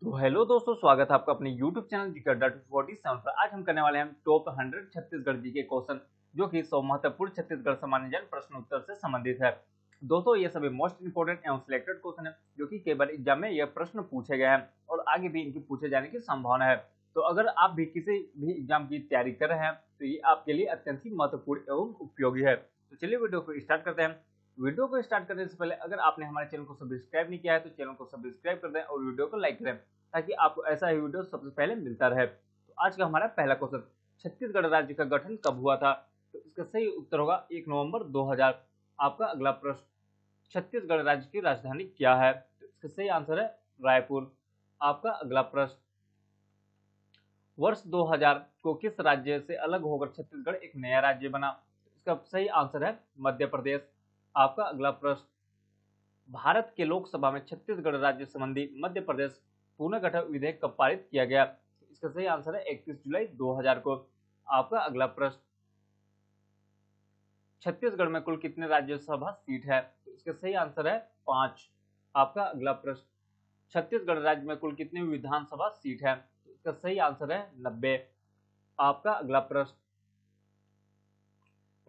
तो हेलो दोस्तों, स्वागत है आपका अपने YouTube चैनल Jigar.47 पर। आज हम करने वाले हैं टॉप 100 छत्तीसगढ़ जी के क्वेश्चन, जो कि 100 महत्वपूर्ण छत्तीसगढ़ सामान्य ज्ञान प्रश्न उत्तर से संबंधित है। दोस्तों, ये सभी मोस्ट इंपोर्टेंट एवं सिलेक्टेड क्वेश्चन है, जो कि कई बार एग्जाम में यह प्रश्न पूछे गए हैं और आगे भी इनकी पूछे जाने की संभावना है। तो अगर आप भी किसी भी एग्जाम की तैयारी कर रहे हैं तो ये आपके लिए अत्यंत ही महत्वपूर्ण एवं उपयोगी है। तो चलिए वीडियो को स्टार्ट करते हैं। वीडियो को स्टार्ट करने से पहले अगर आपने हमारे चैनल को सब्सक्राइब नहीं किया है तो चैनल को सब्सक्राइब कर दें और वीडियो को लाइक करें, ताकि आपको ऐसा ही वीडियो सबसे पहले मिलता रहे। तो आज का हमारा पहला क्वेश्चन, छत्तीसगढ़ राज्य का गठन कब हुआ था? तो इसका सही उत्तर होगा 1 नवंबर 2000। आपका अगला प्रश्न, छत्तीसगढ़ राज्य की राजधानी क्या है? तो इसका सही आंसर है रायपुर। आपका अगला प्रश्न, वर्ष 2000 को किस राज्य से अलग होकर छत्तीसगढ़ एक नया राज्य बना? तो इसका सही आंसर है मध्य प्रदेश। आपका अगला प्रश्न, भारत के लोकसभा में छत्तीसगढ़ राज्य संबंधी मध्य प्रदेश पुनर्गठन विधेयक कब पारित किया गया? इसका सही आंसर है 31 जुलाई 2000 को। आपका अगला प्रश्न, छत्तीसगढ़ में कुल कितने राज्यसभा सीट है? तो इसका सही आंसर है 5। आपका अगला प्रश्न, छत्तीसगढ़ राज्य में कुल कितनी विधानसभा सीट है? तो इसका सही आंसर है 90। आपका अगला प्रश्न,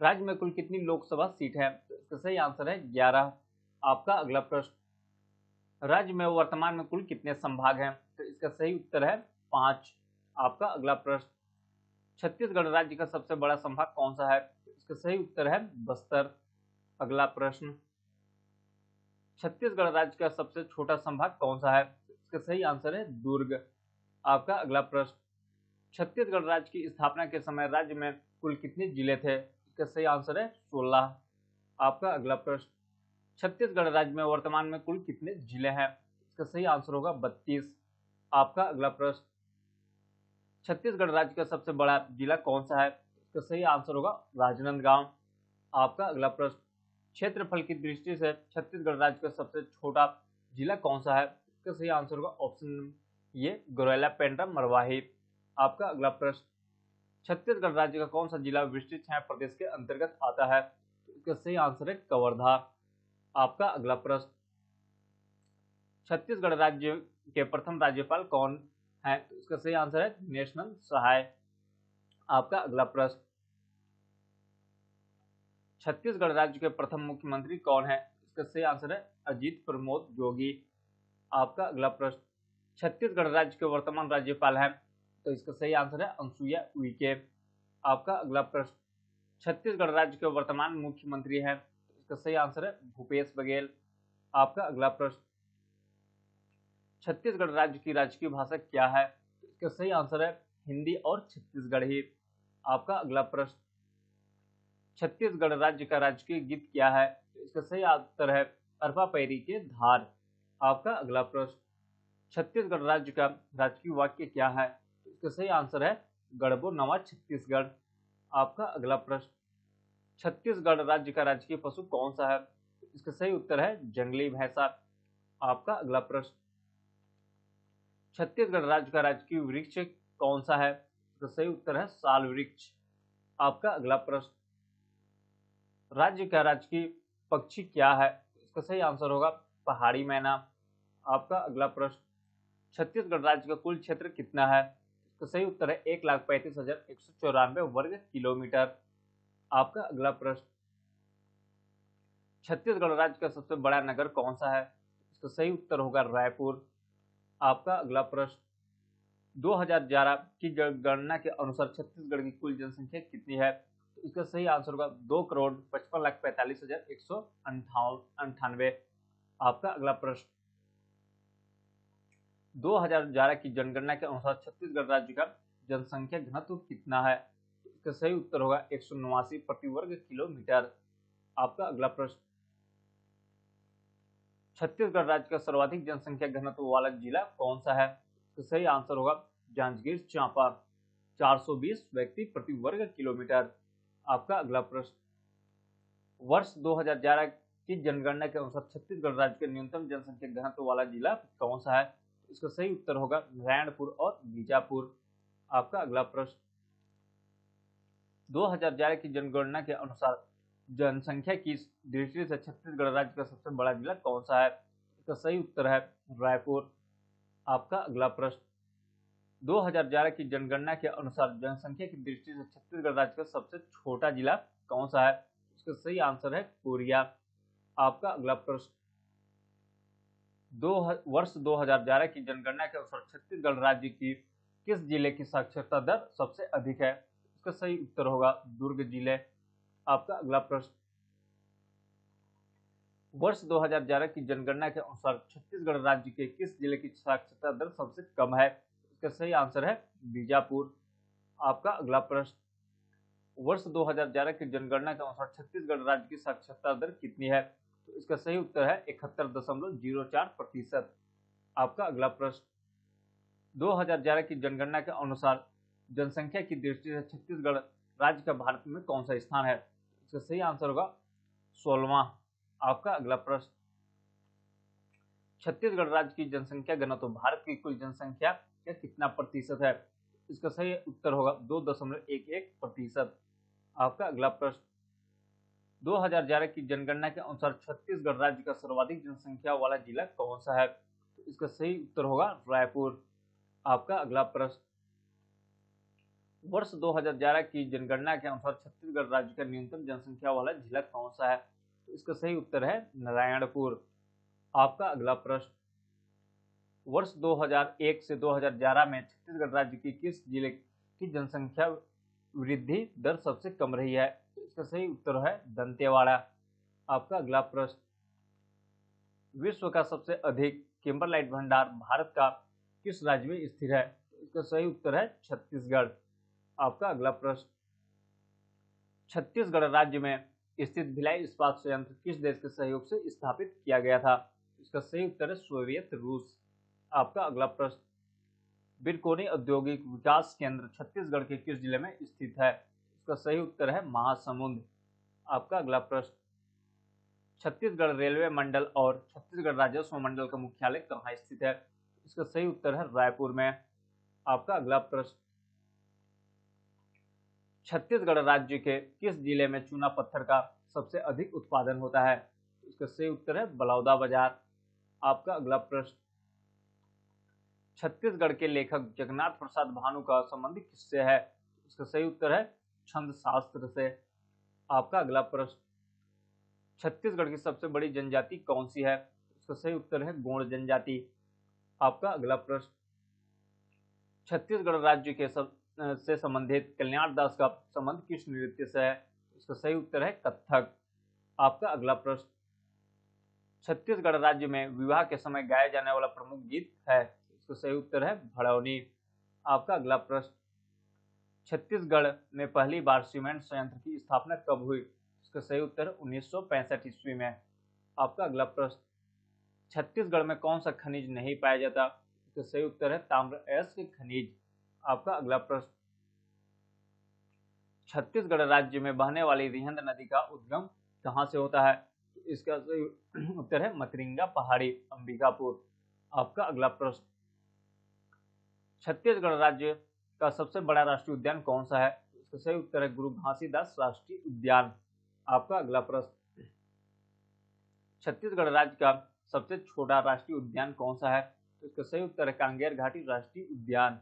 राज्य में कुल कितनी लोकसभा सीट है? तो इसका सही आंसर है 11। आपका अगला प्रश्न, राज्य में वर्तमान में कुल कितने संभाग हैं? तो इसका सही उत्तर है 5। आपका अगला प्रश्न, छत्तीसगढ़ राज्य का सबसे बड़ा संभाग कौन सा है? तो इसका सही उत्तर है बस्तर। अगला प्रश्न, छत्तीसगढ़ राज्य का सबसे छोटा संभाग कौन सा है? तो इसका सही आंसर है दुर्ग। आपका अगला प्रश्न, छत्तीसगढ़ राज्य की स्थापना के समय राज्य में कुल कितने जिले थे? इसका सही आंसर है 16। आपका अगला प्रश्न, छत्तीसगढ़ राज्य में वर्तमान में कुल कितने जिले हैं? इसका सही आंसर होगा 32। आपका अगला प्रश्न, छत्तीसगढ़ राज्य का सबसे बड़ा जिला कौन सा है? इसका सही आंसर होगा राजनांदगांव। आपका अगला प्रश्न, क्षेत्रफल की दृष्टि से छत्तीसगढ़ राज्य का सबसे छोटा जिला कौन सा है? इसका सही आंसर होगा ऑप्शन ये गौरेला पेंड्रा मरवाही। आपका अगला प्रश्न, छत्तीसगढ़ राज्य का कौन सा जिला विशिष्ट छाया प्रदेश के अंतर्गत आता है? तो इसका सही आंसर है कवर्धा। आपका अगला प्रश्न, छत्तीसगढ़ राज्य के प्रथम राज्यपाल कौन है? तो इसका सही आंसर है नेशनल सहाय। आपका अगला प्रश्न, छत्तीसगढ़ राज्य के प्रथम मुख्यमंत्री कौन है? इसका सही आंसर है अजीत प्रमोद जोगी। आपका अगला प्रश्न, छत्तीसगढ़ राज्य के वर्तमान राज्यपाल हैं? तो इसका सही आंसर है अनुसुईया उइके। आपका अगला प्रश्न, छत्तीसगढ़ राज्य के वर्तमान मुख्यमंत्री हैं? तो इसका सही आंसर है भूपेश बघेल। आपका अगला प्रश्न, छत्तीसगढ़ राज्य की राजकीय भाषा क्या है? तो इसका सही आंसर है हिंदी और छत्तीसगढ़ी। आपका अगला प्रश्न, छत्तीसगढ़ राज्य का राजकीय गीत क्या है? तो इसका सही उत्तर है अरपा पैरी के धार। आपका अगला प्रश्न, छत्तीसगढ़ राज्य का राजकीय वाक्य क्या है? तो इसका सही आंसर है गढ़बो नवा छत्तीसगढ़। आपका अगला प्रश्न, छत्तीसगढ़ राज्य का राजकीय पशु कौन सा है? तो इसका सही उत्तर है जंगली भैंसा। आपका अगला प्रश्न, छत्तीसगढ़ राज्य का राजकीय वृक्ष कौन सा है? इसका सही उत्तर है साल वृक्ष। आपका अगला प्रश्न, राज्य का राजकीय पक्षी क्या है? इसका सही आंसर होगा पहाड़ी मैना। आपका अगला प्रश्न, छत्तीसगढ़ राज्य का कुल क्षेत्र कितना है? इसका सही उत्तर है 1,35,194 वर्ग किलोमीटर। आपका अगला प्रश्न, छत्तीसगढ़ राज्य का सबसे बड़ा नगर कौन सा है? इसका सही उत्तर होगा रायपुर। आपका अगला प्रश्न, 2011 की जनगणना के अनुसार छत्तीसगढ़ की कुल जनसंख्या कितनी है? तो इसका सही आंसर होगा 2,55,45,198। आपका अगला प्रश्न, 2011 की जनगणना के अनुसार छत्तीसगढ़ राज्य का जनसंख्या घनत्व कितना है? तो इसका सही उत्तर होगा 189 प्रति वर्ग किलोमीटर। आपका अगला प्रश्न, छत्तीसगढ़ राज्य का सर्वाधिक जनसंख्या घनत्व वाला जिला कौन सा है? तो सही आंसर होगा जांजगीर चांपा, 420 व्यक्ति प्रति वर्ग किलोमीटर। आपका अगला प्रश्न, वर्ष 2011 की जनगणना के अनुसार छत्तीसगढ़ राज्य के न्यूनतम जनसंख्या घनत्व वाला जिला कौन सा है? तो इसका सही उत्तर होगा नारायणपुर और बीजापुर। आपका अगला प्रश्न, 2011 की जनगणना के अनुसार जनसंख्या की दृष्टि से छत्तीसगढ़ राज्य का सबसे बड़ा जिला कौन सा है? इसका सही उत्तर है रायपुर। आपका अगला प्रश्न, 2011 की जनगणना के अनुसार जनसंख्या की दृष्टि से छत्तीसगढ़ राज्य का सबसे छोटा जिला कौन सा है? इसका सही आंसर है कोरिया। आपका अगला प्रश्न, वर्ष 2011 की जनगणना के अनुसार छत्तीसगढ़ राज्य की किस जिले की साक्षरता दर सबसे अधिक है? इसका सही उत्तर होगा दुर्ग जिले। आपका अगला प्रश्न, वर्ष 2011 की जनगणना के अनुसार छत्तीसगढ़ राज्य के किस जिले की साक्षरता दर सबसे कम है? इसका सही आंसर है बीजापुर। आपका अगला प्रश्न, वर्ष 2011 की जनगणना के अनुसार छत्तीसगढ़ राज्य की साक्षरता दर कितनी है? तो इसका सही उत्तर है 71.04%। आपका अगला प्रश्न, 2011 की जनगणना के अनुसार जनसंख्या की दृष्टि से छत्तीसगढ़ राज्य का भारत में कौन सा स्थान है? इसका सही आंसर होगा 16वां। आपका अगला प्रश्न, छत्तीसगढ़ राज्य की जनसंख्या घनत्व भारत की कुल जनसंख्या का कितना प्रतिशत है? इसका सही उत्तर होगा 2.11%। आपका अगला प्रश्न, 2011 की जनगणना के अनुसार छत्तीसगढ़ राज्य का सर्वाधिक जनसंख्या वाला जिला कौन सा है? तो इसका सही उत्तर होगा रायपुर। आपका अगला प्रश्न, वर्ष 2011 की जनगणना के अनुसार छत्तीसगढ़ राज्य का न्यूनतम जनसंख्या वाला जिला कौन सा है? तो इसका सही उत्तर है नारायणपुर। आपका अगला प्रश्न, वर्ष 2001 से 2011 में छत्तीसगढ़ राज्य की किस जिले की जनसंख्या वृद्धि दर सबसे कम रही है? तो इसका सही उत्तर है दंतेवाड़ा। आपका अगला प्रश्न, विश्व का सबसे अधिक किम्बरलाइट भंडार भारत का किस राज्य में स्थित है? तो इसका सही उत्तर है छत्तीसगढ़। आपका अगला प्रश्न, छत्तीसगढ़ राज्य में स्थित भिलाई इस्पात संयंत्र किस देश के सहयोग से स्थापित किया गया था? इसका सही उत्तर है सोवियत रूस। आपका अगला प्रश्न, बिरकोनी औद्योगिक विकास केंद्र छत्तीसगढ़ के किस जिले में स्थित है? इसका सही उत्तर है महासमुंद। आपका अगला प्रश्न, छत्तीसगढ़ रेलवे मंडल और छत्तीसगढ़ राजस्व मंडल का मुख्यालय कहाँ स्थित है? इसका सही उत्तर है रायपुर में। आपका अगला प्रश्न, छत्तीसगढ़ राज्य के किस जिले में चूना पत्थर का सबसे अधिक उत्पादन होता है? इसका सही उत्तर है बलौदाबाजार। आपका अगला प्रश्न, छत्तीसगढ़ के लेखक जगन्नाथ प्रसाद भानु का संबंध किससे है? इसका सही उत्तर है छंद शास्त्र से। आपका अगला प्रश्न, छत्तीसगढ़ की सबसे बड़ी जनजाति कौन सी है? इसका सही उत्तर है गोंड जनजाति। आपका अगला प्रश्न, छत्तीसगढ़ राज्य के से संबंधित कल्याण दास का संबंध किस नृत्य से है? इसका सही उत्तर है कथक। आपका अगला प्रश्न, छत्तीसगढ़ राज्य में विवाह के समय गाया जाने वाला प्रमुख गीत है? इसका सही उत्तर है भड़ौनी। आपका अगला प्रश्न, छत्तीसगढ़ में पहली बार सीमेंट संयंत्र की स्थापना कब हुई? इसका सही उत्तर है 1965 ईस्वी में। आपका अगला प्रश्न, छत्तीसगढ़ में कौन सा खनिज नहीं पाया जाता? इसका सही उत्तर है ताम्र अयस्क खनिज। आपका अगला प्रश्न, छत्तीसगढ़ राज्य में बहने वाली रिहंद नदी का उद्गम कहाँ से होता है? इसका सही उत्तर है मतरिंगा पहाड़ी, अंबिकापुर। आपका अगला प्रश्न, छत्तीसगढ़ राज्य का सबसे बड़ा राष्ट्रीय उद्यान कौन सा है? इसका सही उत्तर है गुरु घासीदास राष्ट्रीय उद्यान। आपका अगला प्रश्न, छत्तीसगढ़ राज्य का सबसे छोटा राष्ट्रीय उद्यान कौन सा है? इसका सही उत्तर है कांगेर घाटी राष्ट्रीय उद्यान।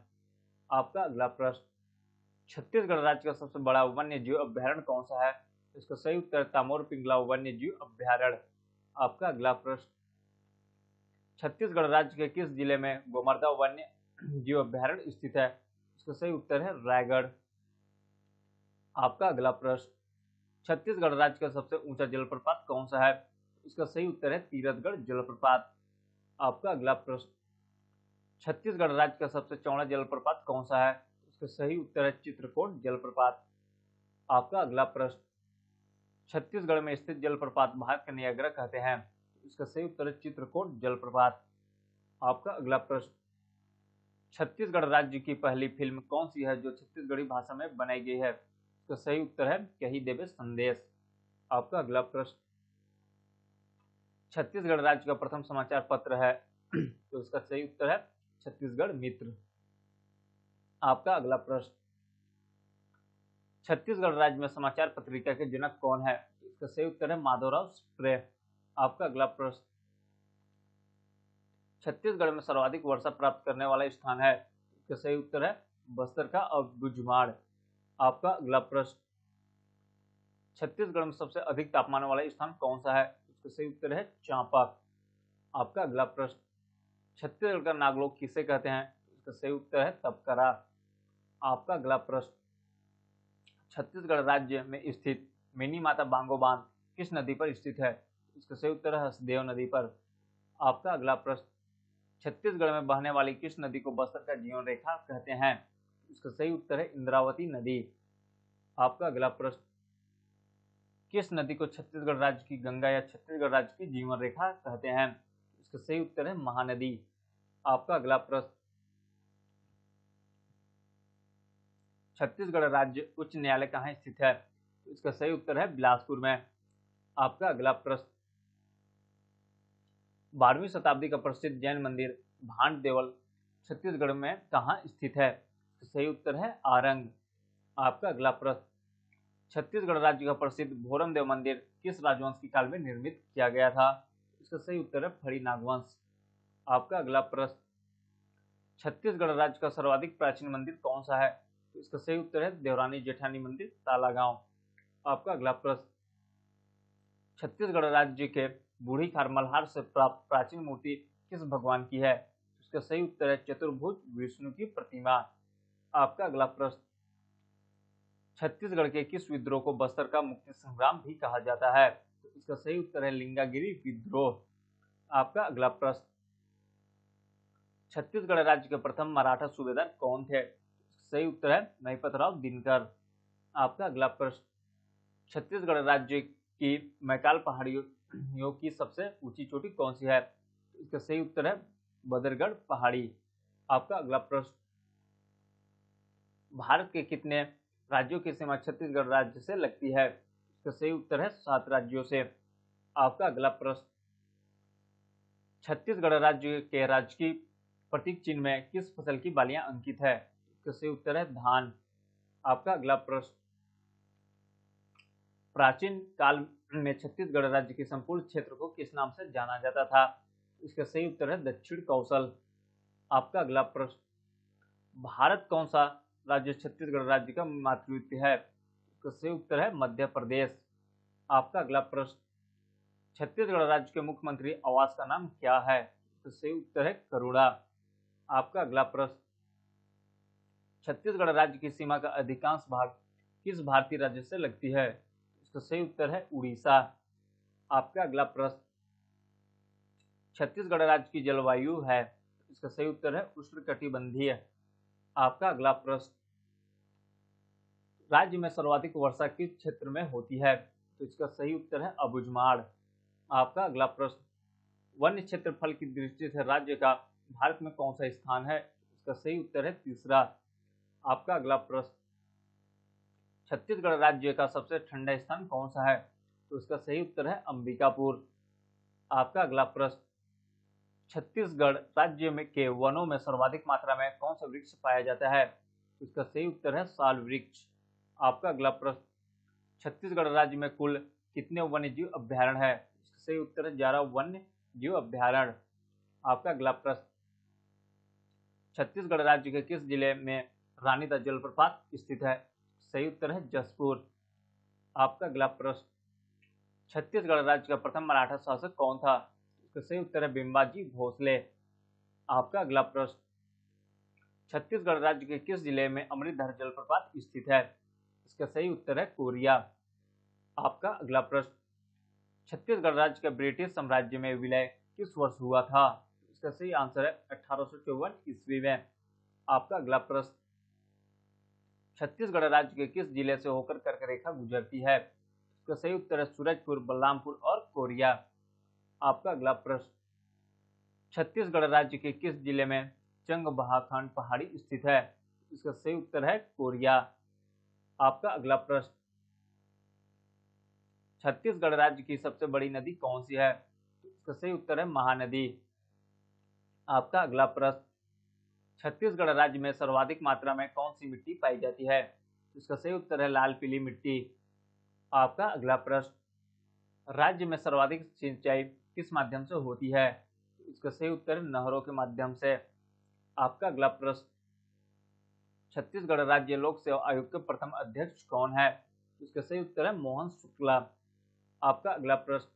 आपका अगला प्रश्न, छत्तीसगढ़ राज्य का सबसे बड़ा वन्य जीव अभ्यारण्य कौन सा है? इसका सही उत्तर तामोर पिंगला वन्य जीव अभ्यारण्य। आपका अगला प्रश्न, छत्तीसगढ़ राज्य के किस जिले में गोमर्दा वन्य जीव अभ्यारण्य स्थित है? इसका सही उत्तर है रायगढ़। आपका अगला प्रश्न, छत्तीसगढ़ राज्य का सबसे ऊंचा जलप्रपात कौन सा है? इसका सही उत्तर है तीरथगढ़ जलप्रपात। आपका अगला प्रश्न, छत्तीसगढ़ राज्य का सबसे चौड़ा जलप्रपात कौन सा है? इसका सही उत्तर है चित्रकोट जलप्रपात। आपका अगला प्रश्न, छत्तीसगढ़ में स्थित जलप्रपात भारत का नियाग्रा कहते हैं। इसका सही उत्तर है चित्रकोट जलप्रपात। आपका अगला प्रश्न, छत्तीसगढ़ राज्य की पहली फिल्म कौन सी है जो छत्तीसगढ़ी भाषा में बनाई गई है? इसका सही उत्तर है कही देवे संदेश। आपका अगला प्रश्न, छत्तीसगढ़ राज्य का प्रथम समाचार पत्र है तो इसका सही उत्तर है छत्तीसगढ़ मित्र। आपका अगला प्रश्न, छत्तीसगढ़ राज्य में समाचार पत्रिका के जनक कौन है? इसका सही उत्तर है माधवराव स्प्रे। आपका अगला प्रश्न, छत्तीसगढ़ में सर्वाधिक वर्षा प्राप्त करने वाला स्थान है? इसका सही उत्तर है बस्तर का अबुझमाड़। आपका अगला प्रश्न, छत्तीसगढ़ में सबसे अधिक तापमान वाला स्थान कौन सा है? इसका सही उत्तर है चांपा। आपका अगला प्रश्न, छत्तीसगढ़ का नागलोक किसे कहते हैं? इसका सही उत्तर है तपकरा। आपका अगला प्रश्न, छत्तीसगढ़ राज्य में स्थित मिनी माता बांगो बांध किस नदी पर स्थित है? इसका सही उत्तर है हसदेव नदी पर। आपका अगला प्रश्न, छत्तीसगढ़ में बहने वाली किस नदी को बस्तर का जीवन रेखा कहते हैं? इसका सही उत्तर है इंद्रावती नदी। आपका अगला प्रश्न, किस नदी को छत्तीसगढ़ राज्य की गंगा या छत्तीसगढ़ राज्य की जीवन रेखा कहते हैं? इसका सही उत्तर है महानदी। आपका अगला प्रश्न, छत्तीसगढ़ राज्य उच्च न्यायालय कहाँ स्थित है? इसका सही उत्तर है बिलासपुर में। आपका अगला प्रश्न, 12वीं शताब्दी का प्रसिद्ध जैन मंदिर भांड देवल छत्तीसगढ़ में कहाँ स्थित है? सही उत्तर है आरंग। आपका अगला प्रश्न, छत्तीसगढ़ राज्य का प्रसिद्ध भोरम देव मंदिर किस राजवंश के काल में निर्मित किया गया था? इसका सही उत्तर है फड़ी नागवंश। आपका अगला प्रश्न, छत्तीसगढ़ राज्य का सर्वाधिक प्राचीन मंदिर कौन सा है? तो इसका सही उत्तर है देवरानी जेठानी मंदिर तालागांव। आपका अगला प्रश्न, छत्तीसगढ़ राज्य के बूढ़ी खार मल्हार से प्राप्त प्राचीन मूर्ति किस भगवान की है? इसका सही उत्तर है चतुर्भुज विष्णु की प्रतिमा। आपका अगला प्रश्न, छत्तीसगढ़ के किस विद्रोह को बस्तर का मुक्ति संग्राम भी कहा जाता है? तो इसका सही उत्तर है लिंगागिरी विद्रोह। आपका अगला प्रश्न, छत्तीसगढ़ राज्य के प्रथम मराठा सूबेदार कौन थे? सही उत्तर है महिपतराव दिनकर। आपका अगला प्रश्न, छत्तीसगढ़ राज्य की मैकाल पहाड़ियों की सबसे ऊंची चोटी कौन सी है? इसका सही उत्तर है बदरगढ़ पहाड़ी। आपका अगला प्रश्न, भारत के कितने राज्यों की सीमा छत्तीसगढ़ राज्य से लगती है? इसका सही उत्तर है 7 राज्यों से। आपका अगला प्रश्न, छत्तीसगढ़ राज्य के राजकीय प्रतीक चिन्ह में किस फसल की बालियां अंकित है? इसका सही उत्तर है धान। आपका अगला प्रश्न, प्राचीन काल में छत्तीसगढ़ राज्य के संपूर्ण क्षेत्र को किस नाम से जाना जाता था? इसका सही उत्तर है दक्षिण कौशल। आपका अगला प्रश्न, भारत कौन सा राज्य छत्तीसगढ़ राज्य का मातृत्व है? इसका सही उत्तर है मध्य प्रदेश। आपका अगला प्रश्न, छत्तीसगढ़ राज्य के मुख्यमंत्री आवास का नाम क्या है? इसका सही उत्तर है करुणा। आपका अगला प्रश्न, छत्तीसगढ़ राज्य की सीमा का अधिकांश भाग किस भारतीय राज्य से लगती है? इसका सही उत्तर है उड़ीसा। आपका अगला प्रश्न, छत्तीसगढ़ राज्य की जलवायु है? इसका सही उत्तर है उष्णकटिबंधीय। आपका अगला प्रश्न, राज्य में सर्वाधिक वर्षा किस क्षेत्र में होती है? तो इसका सही उत्तर है अबुझमाड़। आपका अगला प्रश्न, वन्य क्षेत्रफल की दृष्टि से राज्य का भारत में कौन सा स्थान है? इसका सही उत्तर है तीसरा। आपका अगला प्रश्न, छत्तीसगढ़ राज्य का सबसे ठंडा स्थान कौन सा है? तो इसका सही उत्तर है अंबिकापुर। आपका अगला प्रश्न, छत्तीसगढ़ राज्य में के वनों में सर्वाधिक मात्रा में कौन सा वृक्ष पाया जाता है? तो इसका सही उत्तर है साल वृक्ष। आपका अगला प्रश्न, छत्तीसगढ़ राज्य में कुल कितने वन्य जीव अभ्यारण्य है? इसका सही उत्तर है 11 वन्य जीव अभ्यारण्य। आपका अगला प्रश्न, छत्तीसगढ़ राज्य के किस जिले में रानीदा जलप्रपात स्थित है? सही उत्तर है जसपुर। आपका अगला प्रश्न, छत्तीसगढ़ राज्य का प्रथम मराठा शासक कौन था? इसका सही उत्तर है बिम्बाजी भोसले। आपका अगला प्रश्न, छत्तीसगढ़ राज्य के किस जिले में अमृतधार जलप्रपात स्थित है? इसका सही उत्तर है कोरिया। आपका अगला प्रश्न, छत्तीसगढ़ राज्य के ब्रिटिश साम्राज्य में विलय किस वर्ष हुआ था? इसका सही आंसर है 1854 ईस्वी में। आपका अगला प्रश्न, छत्तीसगढ़ राज्य के किस जिले से होकर कर्क रेखा गुजरती है? इसका सही उत्तर है सूरजपुर, बलरामपुर और कोरिया। आपका अगला प्रश्न, छत्तीसगढ़ राज्य के किस जिले में चंगबहाखंड पहाड़ी स्थित है? इसका सही उत्तर है कोरिया। आपका अगला प्रश्न, छत्तीसगढ़ राज्य की सबसे बड़ी नदी कौन सी है? इसका सही उत्तर है महानदी। आपका अगला प्रश्न, छत्तीसगढ़ राज्य में सर्वाधिक मात्रा में कौन सी मिट्टी पाई जाती है? इसका सही उत्तर है लाल पीली मिट्टी। आपका अगला प्रश्न, राज्य में सर्वाधिक सिंचाई किस माध्यम से होती है? इसका सही उत्तर है नहरों के माध्यम से। आपका अगला प्रश्न, छत्तीसगढ़ राज्य लोक सेवा आयोग के प्रथम अध्यक्ष कौन है? इसका सही उत्तर है मोहन शुक्ला। आपका अगला प्रश्न,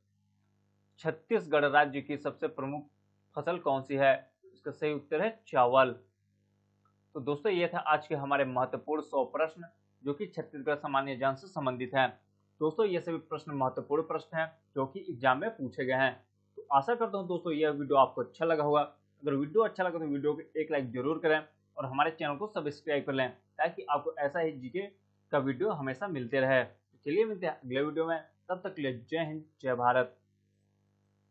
छत्तीसगढ़ राज्य की सबसे प्रमुख फसल कौन सी है? इसका सही उत्तर है चावल। तो दोस्तों ये था आज के हमारे महत्वपूर्ण 100 प्रश्न जो कि छत्तीसगढ़ सामान्य ज्ञान से संबंधित हैं। दोस्तों ये सभी प्रश्न महत्वपूर्ण प्रश्न हैं जो कि एग्जाम में पूछे गए हैं। तो आशा करता हूँ दोस्तों यह वीडियो आपको अच्छा लगा होगा। अगर वीडियो अच्छा लगा तो वीडियो को एक लाइक जरूर करें और हमारे चैनल को सब्सक्राइब कर लें ताकि आपको ऐसा ही जीके का वीडियो हमेशा मिलते रहे। चलिए मिलते हैं अगले वीडियो में, तब तक के लिए जय हिंद जय भारत।